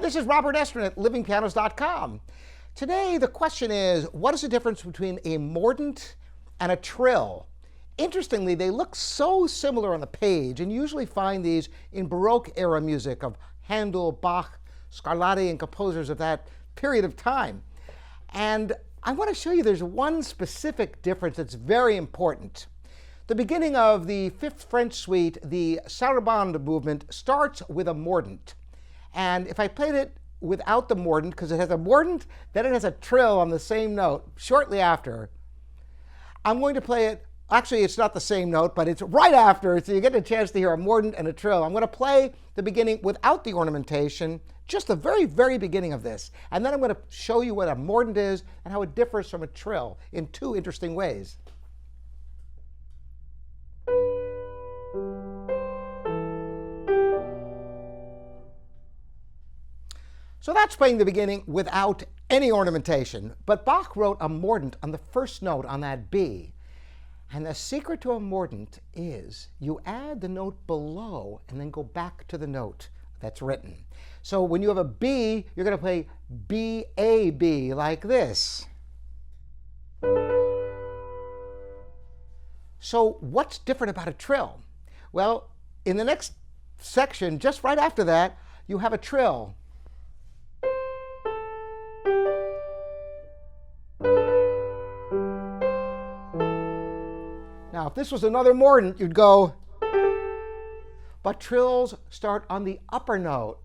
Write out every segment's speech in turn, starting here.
This is Robert Estrin at livingpianos.com. Today the question is, what is the difference between a mordent and a trill? Interestingly, they look so similar on the page, and you usually find these in Baroque era music of Handel, Bach, Scarlatti, and composers of that period of time. And I want to show you there's one specific difference that's very important. The beginning of the Fifth French Suite, the Sarabande movement, starts with a mordent. And if I played it without the mordent, because it has a mordent, then it has a trill on the same note shortly after, I'm going to play it. Actually, it's not the same note, but it's right after, so you get a chance to hear a mordent and a trill. I'm going to play the beginning without the ornamentation, just the very, very beginning of this. And then I'm going to show you what a mordent is and how it differs from a trill in two interesting ways. So that's playing the beginning without any ornamentation. But Bach wrote a mordent on the first note on that B. And the secret to a mordent is you add the note below and then go back to the note that's written. So when you have a B, you're going to play B, A, B like this. So what's different about a trill? Well, in the next section, just right after that, you have a trill. Now, if this was another mordent, you'd go, but trills start on the upper note.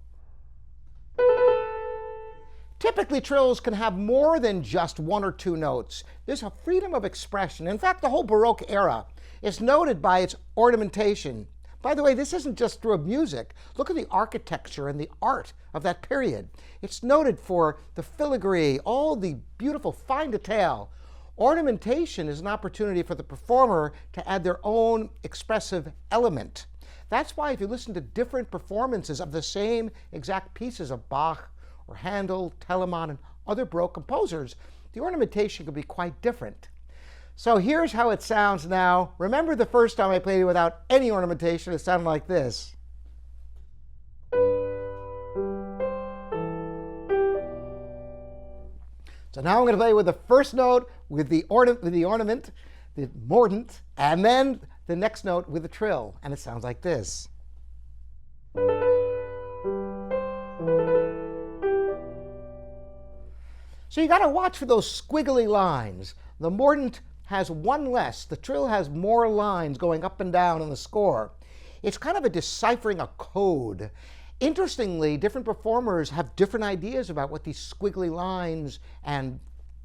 Typically, trills can have more than just one or two notes. There's a freedom of expression. In fact, the whole Baroque era is noted by its ornamentation. By the way, this isn't just through music. Look at the architecture and the art of that period. It's noted for the filigree, all the beautiful fine detail. Ornamentation is an opportunity for the performer to add their own expressive element. That's why if you listen to different performances of the same exact pieces of Bach or Handel, Telemann, and other Baroque composers, the ornamentation can be quite different. So here's how it sounds now. Remember the first time I played it without any ornamentation, it sounded like this. So now I'm going to play with the first note with the ornament, the mordent, and then the next note with the trill, and it sounds like this. So you got to watch for those squiggly lines. The mordent has one less. The trill has more lines going up and down in the score. It's kind of a deciphering a code. Interestingly, different performers have different ideas about what these squiggly lines and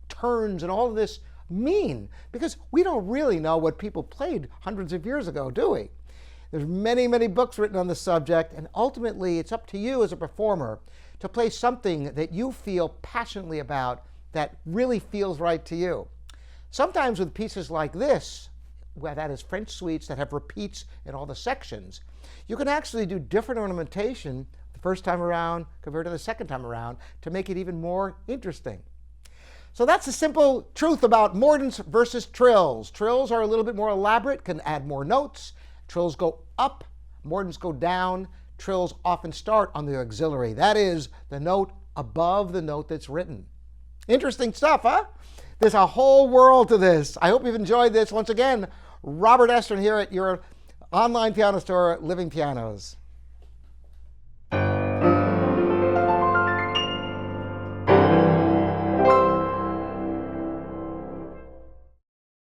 turns and all of this mean, because we don't really know what people played hundreds of years ago, do we? There's many, many books written on the subject, and ultimately it's up to you as a performer to play something that you feel passionately about that really feels right to you. Sometimes with pieces like this, where that is French suites that have repeats in all the sections, you can actually do different ornamentation the first time around compared to the second time around to make it even more interesting. So that's the simple truth about mordents versus trills. Trills are a little bit more elaborate, can add more notes. Trills go up, mordents go down. Trills often start on the auxiliary. That is the note above the note that's written. Interesting stuff, huh? There's a whole world to this. I hope you've enjoyed this. Once again, Robert Estrin here at your online piano store, Living Pianos.